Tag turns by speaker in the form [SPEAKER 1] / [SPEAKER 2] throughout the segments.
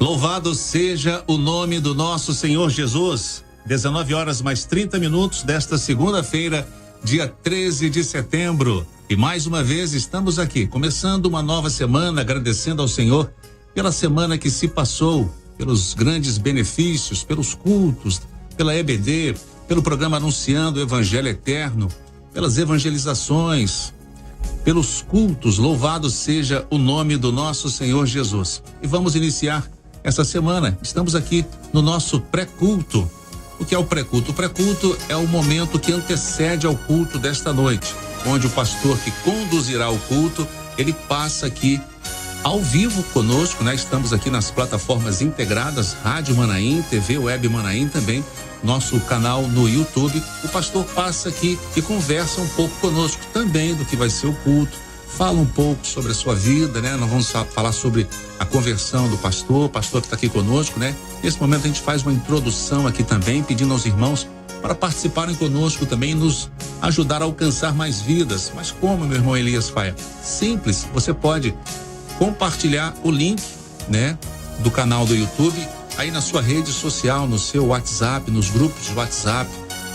[SPEAKER 1] Louvado seja o nome do nosso Senhor Jesus. 19 horas mais 30 minutos desta segunda-feira, dia 13 de setembro. E mais uma vez estamos aqui, começando uma nova semana, agradecendo ao Senhor pela semana que se passou, pelos grandes benefícios, pelos cultos, pela EBD, pelo programa Anunciando o Evangelho Eterno, pelas evangelizações, pelos cultos. Louvado seja o nome do nosso Senhor Jesus. E vamos iniciar essa semana. Estamos aqui no nosso pré-culto. O que é o pré-culto? O pré-culto é o momento que antecede ao culto desta noite, onde o pastor que conduzirá o culto, ele passa aqui ao vivo conosco, né? Estamos aqui nas plataformas integradas, Rádio Manaim, TV Web Manaim também, nosso canal no YouTube. O pastor passa aqui e conversa um pouco conosco também do que vai ser o culto, fala um pouco sobre a sua vida, né? Nós vamos falar sobre a conversão do pastor, o pastor que está aqui conosco, né? Nesse momento a gente faz uma introdução aqui também, pedindo aos irmãos para participarem conosco também e nos ajudar a alcançar mais vidas. Mas como, meu irmão Elias Faia? Simples, você pode compartilhar o link, né, do canal do YouTube aí na sua rede social, no seu WhatsApp, nos grupos de WhatsApp,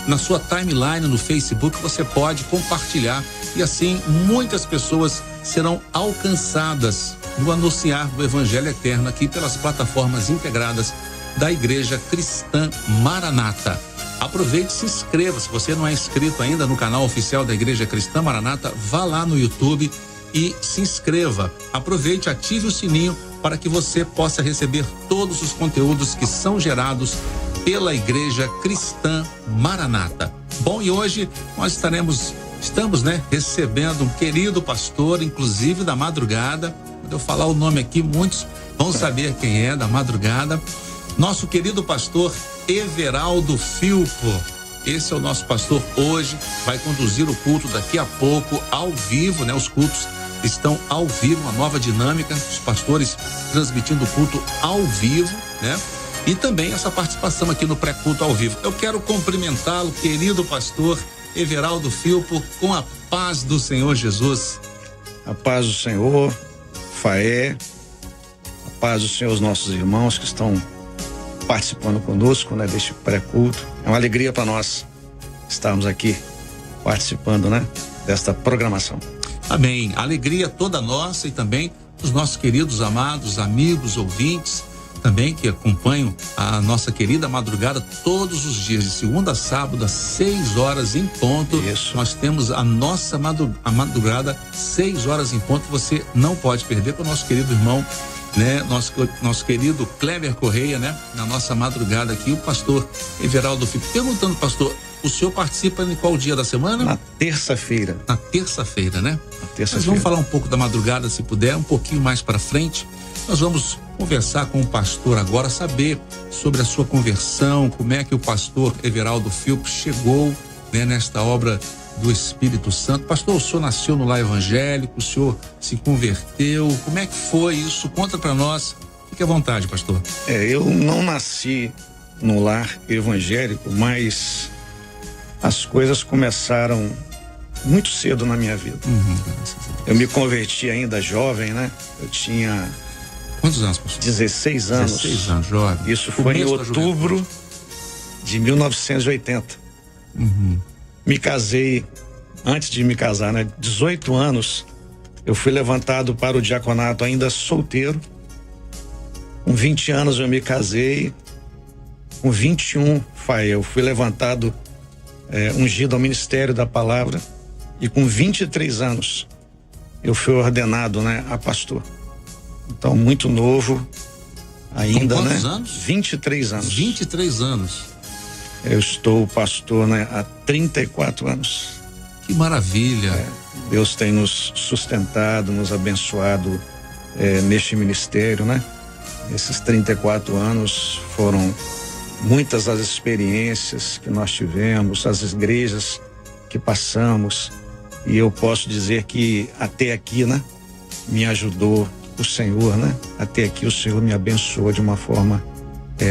[SPEAKER 1] na sua timeline no Facebook. Você pode compartilhar e assim muitas pessoas serão alcançadas no anunciar do Evangelho Eterno aqui pelas plataformas integradas da Igreja Cristã Maranata. Aproveite e se inscreva. Se você não é inscrito ainda no canal oficial da Igreja Cristã Maranata, vá lá no YouTube e se inscreva. Aproveite, ative o sininho para que você possa receber todos os conteúdos que são gerados pela Igreja Cristã Maranata. Bom, e hoje nós estamos, né, recebendo um querido pastor, inclusive da madrugada. Quando eu falar o nome aqui, muitos vão saber quem é, da madrugada. Nosso querido pastor Everaldo Filpo. Esse é o nosso pastor hoje, vai conduzir o culto daqui a pouco, ao vivo, né? Os cultos estão ao vivo, uma nova dinâmica, os pastores transmitindo o culto ao vivo, né? E também essa participação aqui no pré-culto ao vivo. Eu quero cumprimentá-lo, querido pastor Everaldo Filpo, com a paz do Senhor Jesus.
[SPEAKER 2] A paz do Senhor, Faé, a paz do Senhor, os nossos irmãos que estão participando conosco, né, deste pré-culto. É uma alegria para nós estarmos aqui participando, né, desta programação.
[SPEAKER 1] Amém. Alegria toda nossa e também os nossos queridos, amados, amigos, ouvintes, também que acompanham a nossa querida madrugada todos os dias, de segunda a sábado, às 6 horas em ponto.
[SPEAKER 2] Isso.
[SPEAKER 1] Nós temos a nossa madrugada, 6 horas em ponto. Você não pode perder, com o nosso querido irmão, né? Nosso querido Kleber Correia, né? Na nossa madrugada aqui, o pastor Everaldo Filho. Perguntando, pastor, o senhor participa em qual dia da semana?
[SPEAKER 2] Na terça-feira.
[SPEAKER 1] Na terça-feira, né?
[SPEAKER 2] Na terça-feira.
[SPEAKER 1] Nós vamos falar um pouco da madrugada, se puder, um pouquinho mais para frente. Nós vamos conversar com o pastor agora, saber sobre a sua conversão, como é que o pastor Everaldo Filpo chegou, né, nesta obra do Espírito Santo. Pastor, o senhor nasceu no lar evangélico, o senhor se converteu, como é que foi isso? Conta para nós, fique à vontade, pastor.
[SPEAKER 2] Eu não nasci no lar evangélico, mas as coisas começaram muito cedo na minha vida. Eu me converti ainda jovem, né? Eu tinha...
[SPEAKER 1] Quantos anos, pastor?
[SPEAKER 2] 16 anos.
[SPEAKER 1] 16 anos, jovem.
[SPEAKER 2] Isso foi em outubro de 1980. Me casei, antes de me casar, né? 18 anos, eu fui levantado para o diaconato ainda solteiro. Com 20 anos eu me casei. Com 21, eu fui levantado, ungido ao ministério da palavra. E com 23 anos, eu fui ordenado, né, a pastor. Então, muito novo ainda,
[SPEAKER 1] com quantos
[SPEAKER 2] né?
[SPEAKER 1] anos?
[SPEAKER 2] 23 anos.
[SPEAKER 1] 23 anos.
[SPEAKER 2] Eu estou pastor, né, há 34 anos.
[SPEAKER 1] Que maravilha.
[SPEAKER 2] Deus tem nos sustentado, nos abençoado neste ministério, né? Esses 34 anos foram muitas as experiências que nós tivemos, as igrejas que passamos, e eu posso dizer que até aqui, né, me ajudou o Senhor, né? Até aqui o Senhor me abençoou de uma forma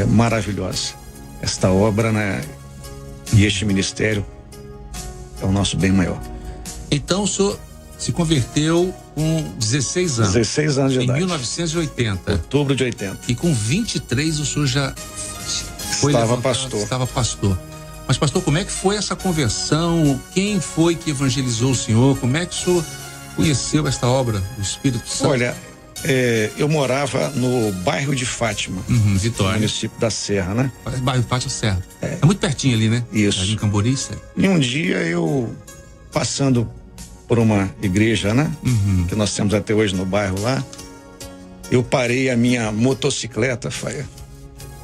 [SPEAKER 2] maravilhosa. Esta obra, né, e este ministério é o nosso bem maior.
[SPEAKER 1] Então o senhor se converteu com 16 anos.
[SPEAKER 2] 16 anos de
[SPEAKER 1] em
[SPEAKER 2] idade.
[SPEAKER 1] 1980.
[SPEAKER 2] Outubro de 80.
[SPEAKER 1] E com 23 o senhor já estava pastor. Mas, pastor, como é que foi essa conversão? Quem foi que evangelizou o senhor? Como é que o senhor conheceu esta obra do Espírito Santo?
[SPEAKER 2] Olha, eu morava no bairro de Fátima,
[SPEAKER 1] Vitória.
[SPEAKER 2] município da Serra, né?
[SPEAKER 1] Bairro de Fátima, Serra. É muito pertinho ali, né?
[SPEAKER 2] Isso.
[SPEAKER 1] Ali em Cambori, certo?
[SPEAKER 2] E um dia eu, passando por uma igreja, né? Que nós temos até hoje no bairro lá, eu parei a minha motocicleta, Faia,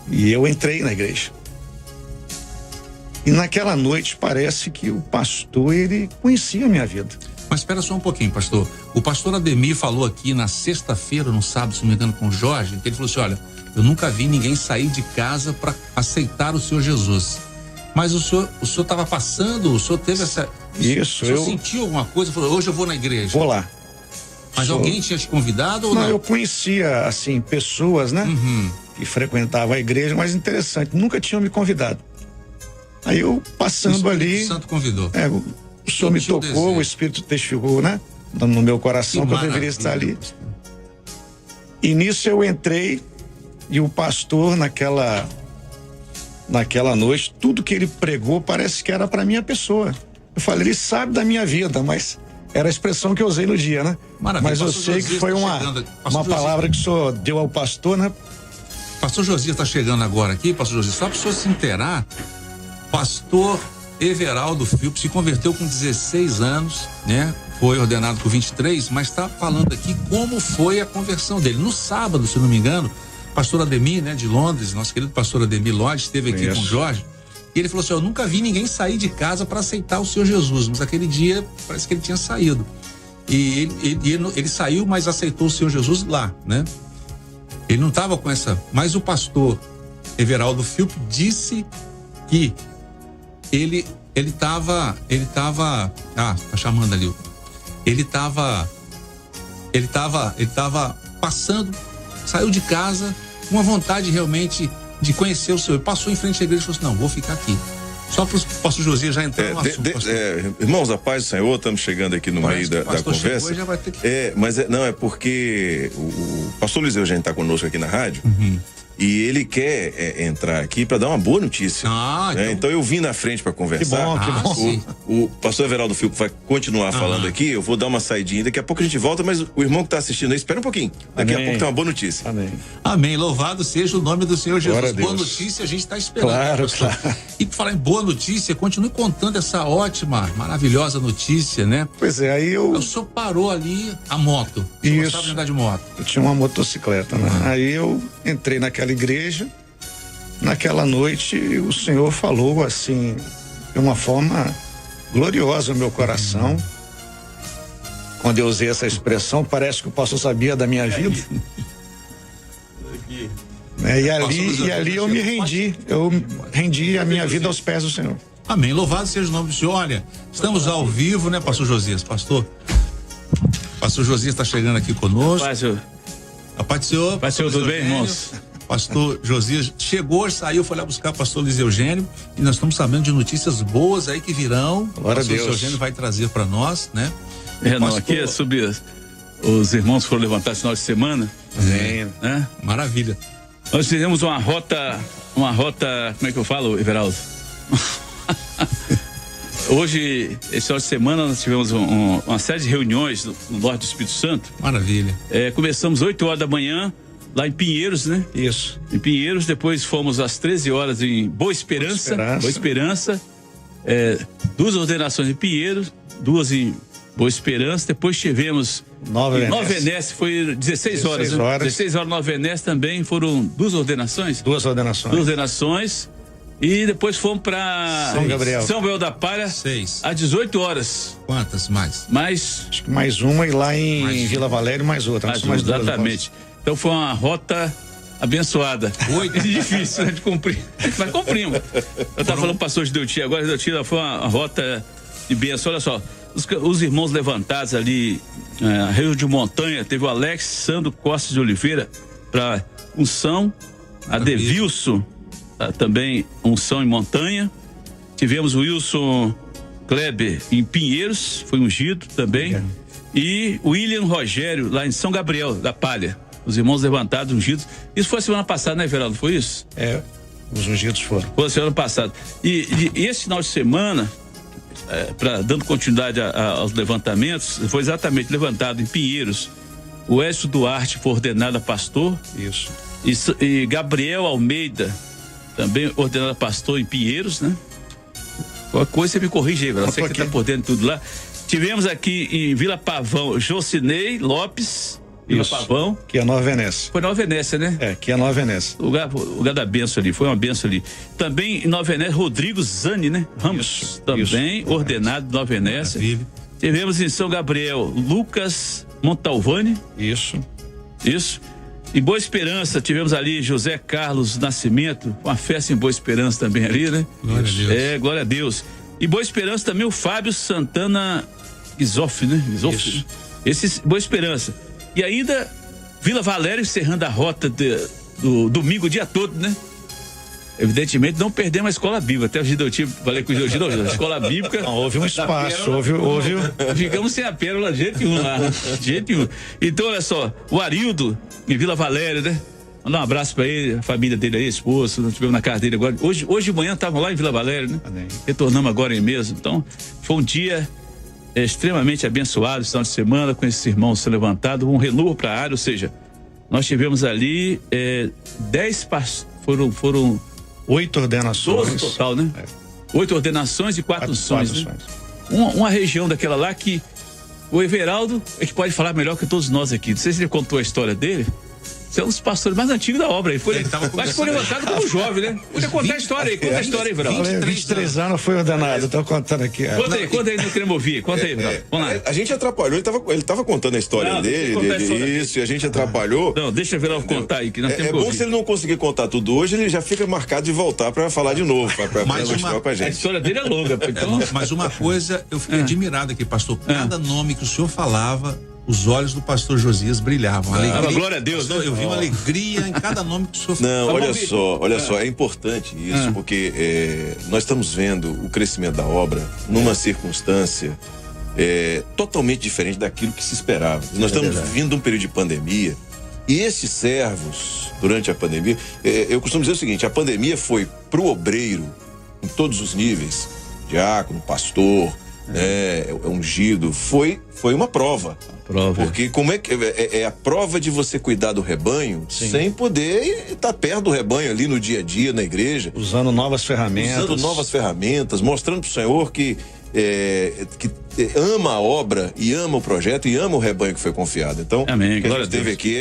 [SPEAKER 2] e eu entrei na igreja. E naquela noite parece que o pastor, ele conhecia a minha vida.
[SPEAKER 1] Mas espera só um pouquinho, pastor. O pastor Ademir falou aqui na sexta-feira, no sábado, se não me engano, com o Jorge, que ele falou assim: olha, eu nunca vi ninguém sair de casa para aceitar o Senhor Jesus. Mas o senhor estava passando, o senhor teve essa...
[SPEAKER 2] Isso,
[SPEAKER 1] o senhor sentiu alguma coisa, falou, hoje eu vou na igreja.
[SPEAKER 2] Vou lá.
[SPEAKER 1] Mas alguém tinha te convidado ou não?
[SPEAKER 2] Não, eu conhecia, assim, pessoas, né? Que frequentavam a igreja, mas interessante, nunca tinham me convidado. Aí eu passando ali...
[SPEAKER 1] O Espírito Santo convidou.
[SPEAKER 2] O Senhor me tocou, o Espírito testificou, né? No meu coração que eu deveria estar ali. E nisso eu entrei e o pastor naquela noite, tudo que ele pregou parece que era para minha pessoa. Eu falei, ele sabe da minha vida, mas era a expressão que eu usei no dia, né?
[SPEAKER 1] Maravilha.
[SPEAKER 2] Mas eu sei que foi uma palavra que o senhor deu ao pastor, né?
[SPEAKER 1] Pastor Josias está chegando agora aqui, pastor Josias, só para o senhor se inteirar, pastor Everaldo Filpo se converteu com 16 anos, né? Foi ordenado com 23, mas está falando aqui como foi a conversão dele. No sábado, se não me engano, pastor Ademir, né, de Londres, nosso querido pastor Ademir Lodge, esteve aqui com o Jorge, e ele falou assim, eu nunca vi ninguém sair de casa para aceitar o Senhor Jesus, mas aquele dia parece que ele tinha saído. E ele saiu, mas aceitou o Senhor Jesus lá, né? Ele não estava com essa... Mas o pastor Everaldo Filpo disse que ele estava tá chamando ali. Ele estava passando, saiu de casa com a vontade realmente de conhecer o Senhor. Ele passou em frente à igreja e falou assim, não, vou ficar aqui. Só para o pastor Josias já entrar no assunto.
[SPEAKER 3] Irmãos, a paz do Senhor, estamos chegando aqui no meio da conversa.
[SPEAKER 1] Já vai ter que...
[SPEAKER 3] É porque o pastor Luiz Eugênio está conosco aqui na rádio. E ele quer entrar aqui para dar uma boa notícia. Então eu vim na frente para conversar.
[SPEAKER 2] Que bom.
[SPEAKER 3] O pastor Everaldo Filpo vai continuar falando aqui. Eu vou dar uma saidinha. Daqui a pouco a gente volta, mas o irmão que está assistindo aí, espera um pouquinho. Daqui a pouco tem uma boa notícia.
[SPEAKER 1] Amém. Louvado seja o nome do Senhor Jesus.
[SPEAKER 2] Boa
[SPEAKER 1] notícia a gente está esperando.
[SPEAKER 2] Claro.
[SPEAKER 1] E por falar em boa notícia, continue contando essa ótima, maravilhosa notícia, né?
[SPEAKER 2] Pois é, aí eu...
[SPEAKER 1] O senhor parou ali a moto.
[SPEAKER 2] Isso.
[SPEAKER 1] Gostava de andar de moto.
[SPEAKER 2] Eu tinha uma motocicleta, né? Aí eu entrei naquela igreja. Naquela noite o Senhor falou assim de uma forma gloriosa no meu coração. Quando eu usei essa expressão, parece que o pastor sabia da minha vida. E ali eu me rendi. Eu rendi a minha vida aos pés do Senhor.
[SPEAKER 1] Amém. Louvado seja o nome do Senhor. Olha, estamos ao vivo, né, pastor Josias? Pastor Josias está chegando aqui conosco. A paz do Senhor.
[SPEAKER 4] Paz do Senhor, tudo bem, irmãos?
[SPEAKER 1] Pastor Josias chegou, saiu, foi lá buscar o pastor Luiz Eugênio e nós estamos sabendo de notícias boas aí que virão.
[SPEAKER 2] Glória a Deus.
[SPEAKER 1] O pastor Eugênio vai trazer para nós, né?
[SPEAKER 4] Aqui é sobre os irmãos que foram levantar esse final de semana. Né?
[SPEAKER 1] Maravilha.
[SPEAKER 4] Nós fizemos uma rota, como é que eu falo, Everaldo? Hoje, esse final de semana, nós tivemos uma série de reuniões no norte do Espírito Santo.
[SPEAKER 1] Maravilha.
[SPEAKER 4] Começamos 8 horas da manhã, lá em Pinheiros, né?
[SPEAKER 2] Isso.
[SPEAKER 4] Em Pinheiros, depois fomos às 13 horas em Boa Esperança. Boa Esperança. 2 ordenações em Pinheiros, 2 em Boa Esperança. Depois tivemos
[SPEAKER 2] Nova
[SPEAKER 4] Venécia, foi 16 horas. 16 horas Nova Venécia também foram 2 ordenações.
[SPEAKER 2] 2 ordenações.
[SPEAKER 4] 2 ordenações. E depois fomos para São Gabriel da Palha.
[SPEAKER 1] 6.
[SPEAKER 4] Às 18 horas.
[SPEAKER 1] Quantas mais?
[SPEAKER 2] Acho que mais uma e lá em Vila Valério mais outra.
[SPEAKER 4] Mais exatamente. Então foi uma rota abençoada. 8 difícil, né, de cumprir. Mas cumprimos. Eu estava falando com o pastor Gideuti agora. Gideuti, foi uma rota de bênção. Olha só, os irmãos levantados ali, Rio de Montanha, teve o Alex Sandro Costa de Oliveira para unção, a Devilson, também unção em Montanha. Tivemos o Wilson Kleber em Pinheiros, foi ungido também. e William Rogério, lá em São Gabriel, da Palha. Os irmãos levantados, ungidos. Isso foi semana passada, né, Everaldo? Foi isso?
[SPEAKER 2] Os ungidos foram.
[SPEAKER 4] Foi semana passada. E esse final de semana, dando continuidade aos levantamentos, foi exatamente levantado em Pinheiros. O Écio Duarte foi ordenado a pastor.
[SPEAKER 2] Isso.
[SPEAKER 4] E Gabriel Almeida, também ordenado a pastor em Pinheiros, né? Qualquer coisa você me corrige aí, você que está por dentro de tudo lá. Tivemos aqui em Vila Pavão, Jocinei Lopes, Vila Pavão.
[SPEAKER 2] Que é Nova Venécia.
[SPEAKER 4] Foi Nova Venécia, né?
[SPEAKER 2] Que é Nova Venécia.
[SPEAKER 4] O lugar da benção ali, foi uma benção ali. Também em Nova Venécia, Rodrigo Zani, né? Ramos, também ordenado em Nova Venécia. Tivemos em São Gabriel, Lucas Montalvani.
[SPEAKER 2] Isso.
[SPEAKER 4] Em Boa Esperança, tivemos ali José Carlos Nascimento, uma festa em Boa Esperança também ali, né?
[SPEAKER 1] Glória a Deus.
[SPEAKER 4] Glória a Deus. E Boa Esperança também o Fábio Santana Isoff, né? Isoff. Esse Boa Esperança. E ainda Vila Valéria encerrando a rota do domingo o dia todo, né? Evidentemente não perdemos a escola bíblica. Até o Gideutinho, falei com o Gideutinho, a escola bíblica.
[SPEAKER 2] Não, houve um espaço, houve.
[SPEAKER 4] Ficamos sem a pérola de jeito nenhum lá. De jeito nenhum. Então, olha só, o Arildo, em Vila Valéria, né? Mandar um abraço pra ele, a família dele aí, esposo, nós tivemos na casa dele agora. Hoje de manhã estavam lá em Vila Valéria, né? Retornamos agora em mesmo. Então, foi um dia extremamente abençoado, esse final de semana, com esses irmãos se levantado, um renovo para a área, ou seja, nós tivemos ali 10 pastores, foram
[SPEAKER 2] 8 ordenações.
[SPEAKER 4] 12 total, né? 8 ordenações e 4 unções, né? Uma região daquela lá que o Everaldo é que pode falar melhor que todos nós aqui. Não sei se ele contou a história dele. Você é um dos pastores mais antigos da obra. Acho que foi levantado como jovem, né? Podia contar a história aí. Conta a história aí, Everaldo.
[SPEAKER 2] 23 anos foi ordenado. Estou contando aqui.
[SPEAKER 4] Conta aí, não queremos ouvir. Conta aí, Everaldo. Vamos lá.
[SPEAKER 3] A gente atrapalhou. Ele estava contando a história dele. Isso, e a gente atrapalhou.
[SPEAKER 4] Não, deixa o Everaldo contar aí. Que nós temos que
[SPEAKER 3] bom
[SPEAKER 4] ouvir.
[SPEAKER 3] se ele não conseguir contar tudo hoje, ele já fica marcado de voltar para falar de novo. Para continuar com a gente.
[SPEAKER 4] A história dele é longa. Então...
[SPEAKER 1] Mas uma coisa, eu fiquei admirado aqui, pastor. Cada nome que o senhor falava, os olhos do pastor Josias brilhavam. Alegria,
[SPEAKER 4] glória a Deus,
[SPEAKER 1] pastor,
[SPEAKER 4] né?
[SPEAKER 1] Eu vi uma alegria em cada nome que o senhor falava.
[SPEAKER 3] Não, olha só, é importante isso, porque nós estamos vendo o crescimento da obra numa circunstância totalmente diferente daquilo que se esperava. Nós estamos vindo de um período de pandemia, e esses servos, durante a pandemia, eu costumo dizer o seguinte: a pandemia foi para o obreiro, em todos os níveis, diácono, pastor, ungido, foi uma prova. Porque como é que é a prova de você cuidar do rebanho sem poder estar perto do rebanho ali no dia a dia, na igreja.
[SPEAKER 2] Usando novas ferramentas.
[SPEAKER 3] Mostrando para o Senhor que ama a obra e ama o projeto e ama o rebanho que foi confiado. Então,
[SPEAKER 4] amém.
[SPEAKER 3] O que a gente teve aqui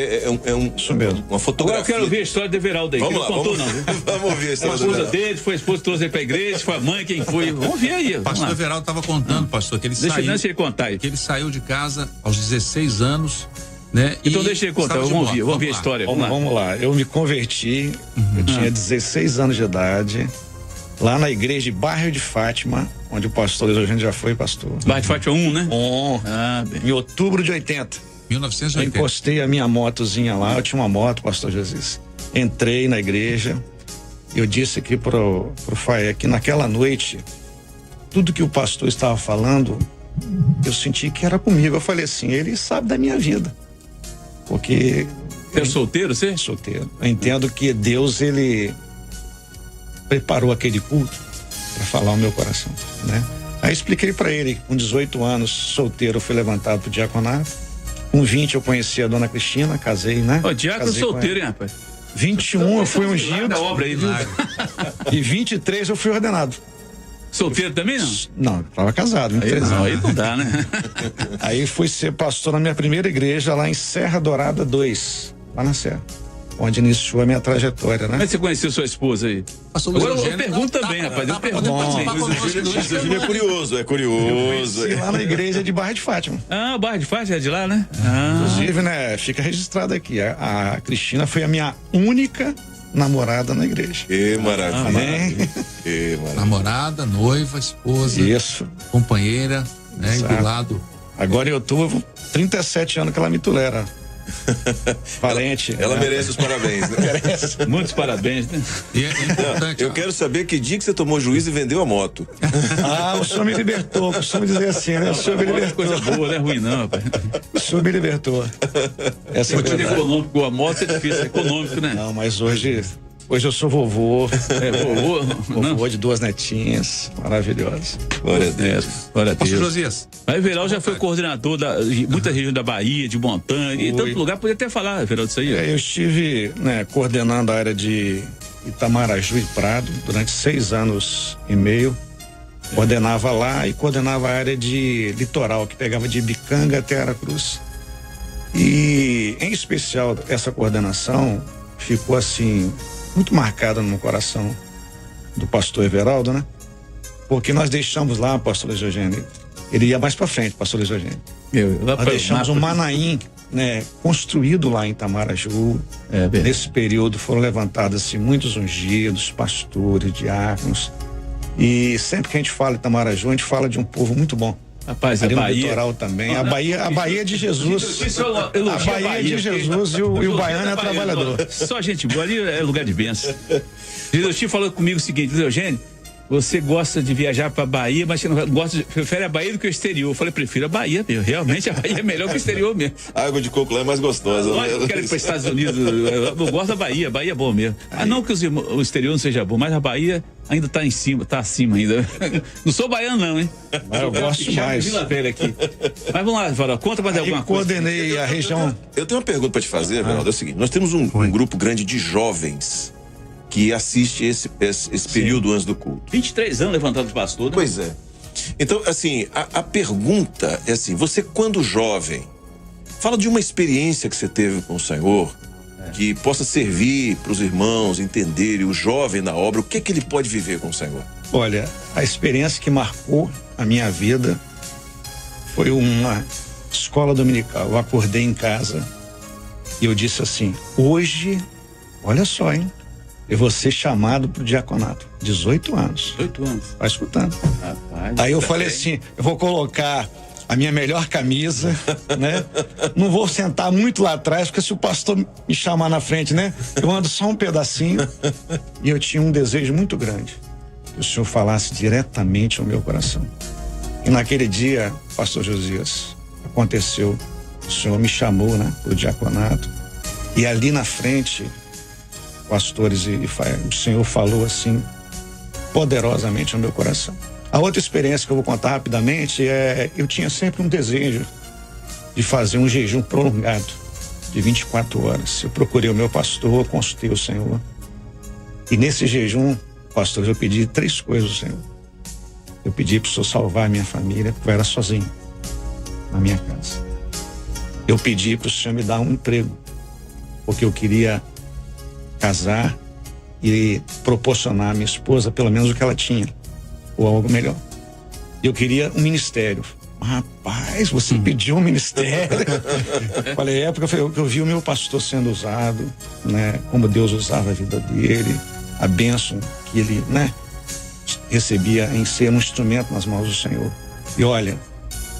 [SPEAKER 3] uma fotografia.
[SPEAKER 4] Agora eu quero ouvir a história do Everaldo aí.
[SPEAKER 3] Vamos lá, vamos ouvir a história do Everaldo.
[SPEAKER 4] Dele, foi a esposa que trouxe ele pra igreja, foi a mãe, quem foi. Vamos ver aí.
[SPEAKER 1] O pastor Everaldo estava contando, pastor, que ele
[SPEAKER 4] Deixa ele contar aí.
[SPEAKER 1] Que ele saiu de casa aos 16 anos, né?
[SPEAKER 4] Então deixa ele contar, vamos ouvir a história.
[SPEAKER 2] Vamos lá. Eu me converti, eu tinha 16 anos de idade, lá na igreja de Bairro de Fátima, onde o pastor hoje a gente já foi pastor.
[SPEAKER 4] Bairro de Fátima 1, né?
[SPEAKER 2] Em outubro de 80.
[SPEAKER 1] 1980.
[SPEAKER 2] Eu encostei a minha motozinha lá, eu tinha uma moto, pastor Jesus. Entrei na igreja, eu disse aqui pro Faé que naquela noite, tudo que o pastor estava falando, eu senti que era comigo. Eu falei assim, ele sabe da minha vida. Porque...
[SPEAKER 4] Você é solteiro, você?
[SPEAKER 2] Solteiro. Eu entendo que Deus, ele preparou aquele culto para falar o meu coração, né? Aí expliquei para ele, com 18 anos, solteiro, eu fui levantado pro diaconato. Com 20 eu conheci a dona Cristina, casei, né?
[SPEAKER 4] Diácono solteiro, hein, rapaz?
[SPEAKER 2] 21 eu fui ungido.
[SPEAKER 4] Da obra aí, viu?
[SPEAKER 2] E 23 eu fui ordenado.
[SPEAKER 4] Solteiro também, não?
[SPEAKER 2] Não, estava casado.
[SPEAKER 4] Aí não dá, né?
[SPEAKER 2] Aí fui ser pastor na minha primeira igreja, lá em Serra Dourada 2, lá na Serra, onde iniciou a minha trajetória, né?
[SPEAKER 4] Como é que você conheceu sua esposa aí? Agora eu pergunto também, rapaz. Eu pergunto
[SPEAKER 3] também. É curioso.
[SPEAKER 2] Eu lá na igreja de Bairro de Fátima.
[SPEAKER 4] O Bairro de Fátima é de lá, né?
[SPEAKER 2] Inclusive, né, fica registrado aqui, a Cristina foi a minha única namorada na igreja.
[SPEAKER 3] Que maravilha.
[SPEAKER 1] Namorada, noiva, esposa.
[SPEAKER 2] Isso.
[SPEAKER 1] Companheira, né? E do lado.
[SPEAKER 2] Agora em outubro, 37 anos que ela me tolera. Valente.
[SPEAKER 3] Ela merece os parabéns, né?
[SPEAKER 2] Merece.
[SPEAKER 4] Muitos parabéns, né?
[SPEAKER 1] E é importante.
[SPEAKER 3] Eu quero saber que dia que você tomou juízo e vendeu a moto.
[SPEAKER 2] O senhor me libertou, costumo dizer assim, né? O senhor me libertou.
[SPEAKER 4] Coisa boa, não é ruim não, rapaz.
[SPEAKER 2] O senhor me libertou. Essa é a
[SPEAKER 4] Muito
[SPEAKER 2] verdade.
[SPEAKER 4] econômico, a moto é difícil, é econômico, né?
[SPEAKER 2] Não, mas hoje eu sou vovô.
[SPEAKER 4] Não.
[SPEAKER 2] Vovô de 2 netinhas maravilhosas.
[SPEAKER 3] Glória a Deus.
[SPEAKER 4] Glória a
[SPEAKER 1] Pastor
[SPEAKER 4] Deus.
[SPEAKER 1] Josias.
[SPEAKER 4] Mas Everaldo já foi coordenador de muita região da Bahia, de montanha, e tanto lugar, podia até falar, Everaldo, isso aí.
[SPEAKER 2] Eu estive coordenando a área de Itamaraju e Prado durante 6 anos e meio. Coordenava lá e coordenava a área de litoral, que pegava de Ibicanga até Aracruz. E, em especial, essa coordenação ficou assim muito marcada no meu coração do pastor Everaldo, né? Porque nós deixamos lá, pastor Luiz Eugênio, ele ia mais para frente, pastor Luiz Eugênio. Nós deixamos um Manaim, né, construído lá em Itamaraju. Nesse período foram levantados assim muitos ungidos, pastores, diáconos. E sempre que a gente fala em Itamaraju, a gente fala de um povo muito bom.
[SPEAKER 4] Rapaz,
[SPEAKER 2] ali
[SPEAKER 4] a
[SPEAKER 2] no
[SPEAKER 4] Bahia,
[SPEAKER 2] litoral também. A Bahia de Jesus. A Bahia de Jesus e o baiano é trabalhador.
[SPEAKER 4] Só gente boa, ali é lugar de bênção. Jesus falou comigo o seguinte: Eugênio, você gosta de viajar pra Bahia, mas você não gosta, prefere a Bahia do que o exterior. Eu falei, prefiro a Bahia, meu. Realmente a Bahia é melhor que o exterior mesmo.
[SPEAKER 3] A água de coco lá é mais gostosa.
[SPEAKER 4] Lógico que eu quero ir para os Estados Unidos. Eu gosto da Bahia, a Bahia é boa mesmo. Não que o exterior não seja bom, mas a Bahia ainda tá em cima, tá acima ainda. Não sou baiano não, hein?
[SPEAKER 2] Mas eu gosto mais.
[SPEAKER 4] Vila Velha aqui. Mas vamos lá, Varó, conta mais alguma coisa.
[SPEAKER 2] Coordenei a região.
[SPEAKER 3] Eu tenho uma pergunta para te fazer, Everaldo. É o seguinte: nós temos um grupo grande de jovens que assiste esse período antes do culto.
[SPEAKER 4] 23 anos levantando o pastor, né?
[SPEAKER 3] Pois é. Então, assim, a pergunta é assim: você, quando jovem, fala de uma experiência que você teve com o Senhor, que possa servir para os irmãos entenderem, o jovem na obra, o que ele pode viver com o Senhor?
[SPEAKER 2] Olha, a experiência que marcou a minha vida foi uma escola dominical. Eu acordei em casa e eu disse assim: hoje, olha só, hein? Eu vou ser chamado para o diaconato. 18 anos.
[SPEAKER 4] 18 anos.
[SPEAKER 2] Vai escutando.
[SPEAKER 4] Rapaz,
[SPEAKER 2] aí eu falei assim: eu vou colocar a minha melhor camisa, né? Não vou sentar muito lá atrás, porque se o pastor me chamar na frente, né? Eu ando só um pedacinho. E eu tinha um desejo muito grande que o Senhor falasse diretamente ao meu coração. E naquele dia, pastor Josias, aconteceu. O Senhor me chamou, né? Para o diaconato. E ali na frente, pastores o Senhor falou assim poderosamente ao meu coração. A outra experiência que eu vou contar rapidamente eu tinha sempre um desejo de fazer um jejum prolongado de 24 horas. Eu procurei o meu pastor, consultei o Senhor, e nesse jejum, pastor, eu pedi 3 coisas ao Senhor. Eu pedi para o Senhor salvar a minha família, porque eu era sozinho na minha casa. Eu pedi para o Senhor me dar um emprego, porque eu queria casar e proporcionar à minha esposa pelo menos o que ela tinha, ou algo melhor. Eu queria um ministério. Rapaz, você pediu um ministério? Falei, porque eu vi o meu pastor sendo usado, né? Como Deus usava a vida dele, a bênção que ele, né, recebia em ser um instrumento nas mãos do Senhor. E olha,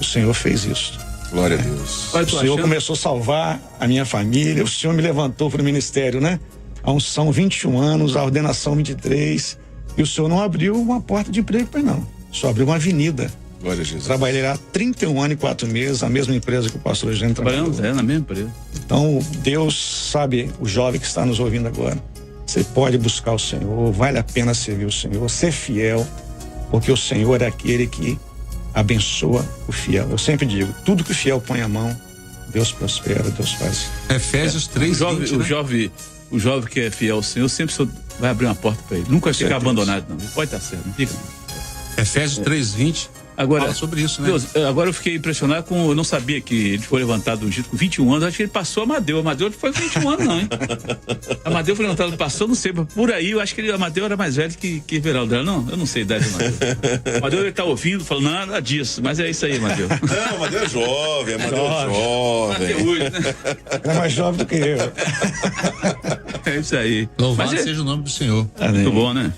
[SPEAKER 2] o Senhor fez isso.
[SPEAKER 3] Glória a Deus.
[SPEAKER 2] O Senhor começou a salvar a minha família, o Senhor me levantou para o ministério, né? A unção 21 anos, a ordenação 23, e o Senhor não abriu uma porta de emprego para não, só abriu uma avenida.
[SPEAKER 3] Glória a Jesus.
[SPEAKER 2] Trabalhei lá 31 anos e 4 meses, a mesma empresa que o pastor Eugênio trabalhou.
[SPEAKER 4] Na mesma empresa.
[SPEAKER 2] Então, Deus sabe, o jovem que está nos ouvindo agora, você pode buscar o Senhor, vale a pena servir o Senhor, ser fiel, porque o Senhor é aquele que abençoa o fiel. Eu sempre digo, tudo que o fiel põe a mão, Deus prospera, Deus faz.
[SPEAKER 1] Efésios 3:20,
[SPEAKER 4] o jovem que é fiel ao Senhor, sempre vai abrir uma porta para ele. Nunca vai ficar abandonado, não. Ele pode estar certo, não fica.
[SPEAKER 1] Efésios 3:20.
[SPEAKER 4] Agora,
[SPEAKER 1] fala sobre isso, né?
[SPEAKER 4] Deus, agora eu fiquei impressionado eu não sabia que ele foi levantado do Egito com 21 anos, acho que ele passou Amadeu. Amadeu não foi com 21 anos, não, hein? Amadeu foi levantado, passou, não sei, por aí, eu acho que Amadeu era mais velho que Everaldo. Não, eu não sei a idade do Amadeu. Amadeu, ele tá ouvindo, falando nada disso, mas é isso aí, Amadeu.
[SPEAKER 3] Não, Amadeu é jovem, Amadeu é jovem.
[SPEAKER 4] Hoje, né?
[SPEAKER 2] É mais jovem do que eu.
[SPEAKER 4] É isso aí.
[SPEAKER 1] Louvado seja o nome do Senhor.
[SPEAKER 4] Muito bom, né?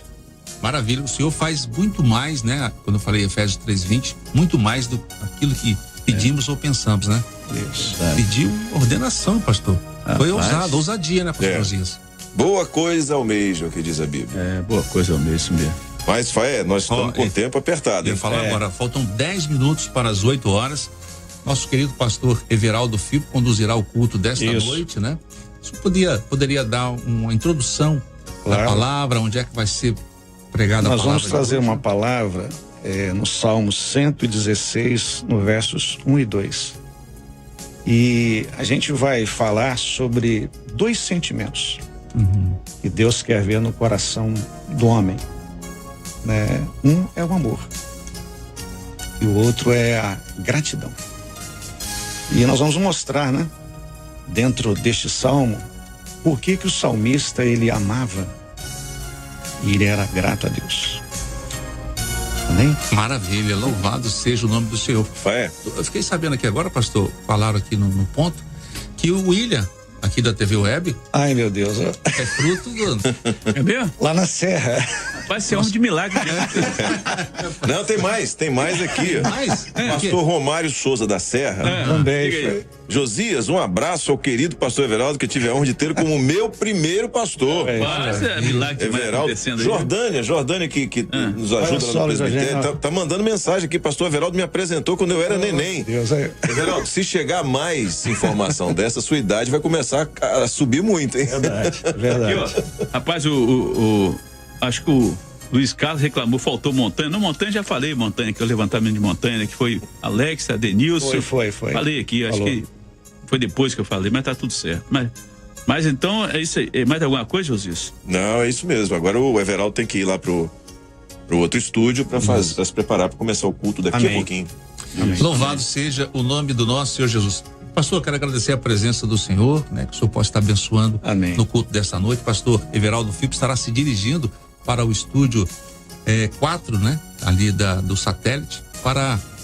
[SPEAKER 1] Maravilha, o Senhor faz muito mais, né? Quando eu falei Efésios 3:20, muito mais do aquilo que pedimos ou pensamos, né?
[SPEAKER 2] Isso.
[SPEAKER 1] Pediu ordenação, pastor. Foi
[SPEAKER 4] Rapaz.
[SPEAKER 1] ousadia, né, pastor Josias?
[SPEAKER 3] Boa coisa almeja, o que diz a Bíblia.
[SPEAKER 4] Boa coisa mesmo, isso mesmo.
[SPEAKER 3] Mas, nós estamos com o tempo apertado.
[SPEAKER 1] Eu ia falar agora, faltam 10 minutos para as 8 horas. Nosso querido pastor Everaldo Filho conduzirá o culto desta noite, né? Isso poderia dar uma introdução da palavra, onde é que vai ser pregada a palavra.
[SPEAKER 2] Nós vamos trazer uma palavra no Salmo 116, no versos 1 e 2. E a gente vai falar sobre 2 sentimentos que Deus quer ver no coração do homem, né? Um é o amor e o outro é a gratidão. E nós vamos mostrar, né, dentro deste salmo, por que o salmista ele amava e ele era grato a Deus. Amém?
[SPEAKER 1] Maravilha, louvado seja o nome do Senhor. Eu fiquei sabendo aqui agora, pastor, falaram aqui no ponto, que o William, aqui da TV Web,
[SPEAKER 2] ai meu Deus,
[SPEAKER 1] é fruto do...
[SPEAKER 4] É mesmo?
[SPEAKER 2] lá na Serra.
[SPEAKER 4] Vai ser homem de milagre.
[SPEAKER 3] Não, tem mais aqui. Pastor Romário Souza da Serra.
[SPEAKER 2] Também.
[SPEAKER 3] Josias, um abraço ao querido pastor Everaldo, que eu tive a honra de ter como meu primeiro pastor.
[SPEAKER 4] Milagre
[SPEAKER 3] Everaldo. Jordânia que nos ajuda lá no presbitério, tá mandando mensagem aqui. Pastor Everaldo me apresentou quando eu era neném. Everaldo, se chegar mais informação dessa, sua idade vai começar a subir muito, hein?
[SPEAKER 2] Verdade.
[SPEAKER 4] Aqui, ó, rapaz, acho que o Luiz Carlos reclamou, faltou montanha. Não, montanha já falei, montanha, que é o levantamento de montanha, né, que foi Alexa, Denilson.
[SPEAKER 2] Foi.
[SPEAKER 4] Falei aqui, acho que foi depois que eu falei, mas tá tudo certo. Mas então, é isso aí. Mais alguma coisa, Josias?
[SPEAKER 3] Não, é isso mesmo. Agora o Everaldo tem que ir lá pro outro estúdio para se preparar para começar o culto daqui a pouquinho.
[SPEAKER 1] Amém. Louvado seja o nome do nosso Senhor Jesus. Pastor, eu quero agradecer a presença do Senhor, né? Que o Senhor possa estar abençoando no culto desta noite. Pastor Everaldo Filho estará se dirigindo para o estúdio 4, né? Ali do satélite,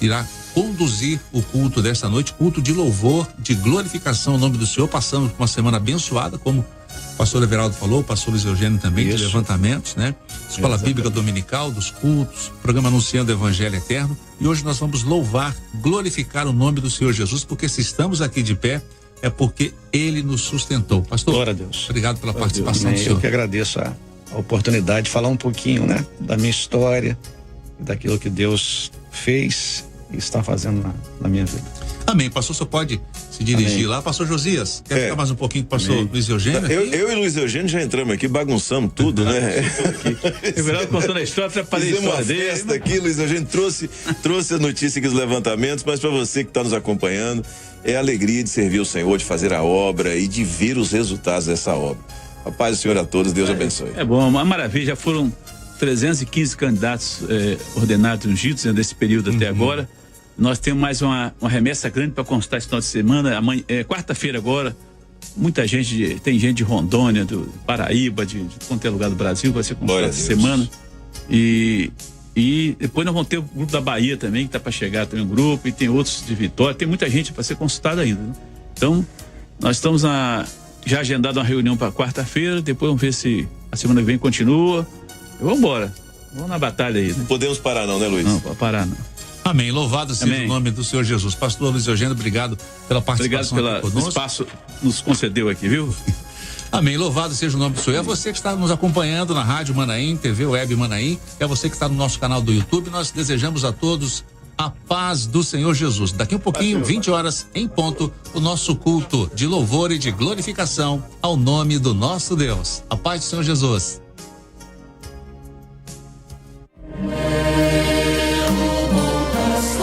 [SPEAKER 1] irá conduzir o culto desta noite, culto de louvor, de glorificação ao nome do Senhor. Passamos por uma semana abençoada, como o pastor Everaldo falou, o pastor Luiz Eugênio também, de levantamentos, né? Escola Bíblica Dominical, dos cultos, programa anunciando o Evangelho Eterno. E hoje nós vamos louvar, glorificar o nome do Senhor Jesus, porque se estamos aqui de pé, é porque Ele nos sustentou. Pastor,
[SPEAKER 2] glória a Deus.
[SPEAKER 1] Obrigado pela participação do Senhor.
[SPEAKER 2] Eu que agradeço a oportunidade de falar um pouquinho, né, da minha história, daquilo que Deus fez e está fazendo na minha vida.
[SPEAKER 1] Amém. Pastor, só pode se dirigir lá. Pastor Josias, quer ficar mais um pouquinho com o pastor Luiz Eugênio?
[SPEAKER 3] Eu e Luiz Eugênio já entramos aqui, bagunçamos tudo, né?
[SPEAKER 4] O Everaldo contando a história, atrapalhei a história dele.
[SPEAKER 3] Festa aqui, Luiz Eugênio trouxe a notícia aqui dos levantamentos, mas para você que está nos acompanhando, é a alegria de servir o Senhor, de fazer a obra e de ver os resultados dessa obra. A paz do Senhor a todos, Deus abençoe.
[SPEAKER 4] É bom, uma maravilha, já foram 315 candidatos ordenados ungidos nesse período até agora. Nós temos mais uma remessa grande para constar esse final de semana. Amanhã, quarta-feira agora, muita gente, tem gente de Rondônia, do Paraíba, de qualquer lugar do Brasil, vai ser constado essa semana. E depois nós vamos ter o grupo da Bahia também, que está para chegar também um grupo, e tem outros de Vitória, tem muita gente para ser consultada ainda, né? Então, nós estamos já agendado uma reunião para quarta-feira, depois vamos ver se a semana que vem continua. Vamos embora, vamos na batalha aí, né?
[SPEAKER 3] Não podemos parar não, né, Luiz?
[SPEAKER 4] Não, pode parar não.
[SPEAKER 1] Amém. Louvado seja o nome do Senhor Jesus. Pastor Luiz Eugênio, obrigado pela participação.
[SPEAKER 4] Obrigado pelo espaço que nos concedeu aqui, viu?
[SPEAKER 1] Amém. Louvado seja o nome do Senhor. É você que está nos acompanhando na Rádio Manaim, TV Web Manaim. É você que está no nosso canal do YouTube. Nós desejamos a todos a paz do Senhor Jesus. Daqui um pouquinho, 20 horas em ponto, o nosso culto de louvor e de glorificação ao nome do nosso Deus. A paz do Senhor Jesus.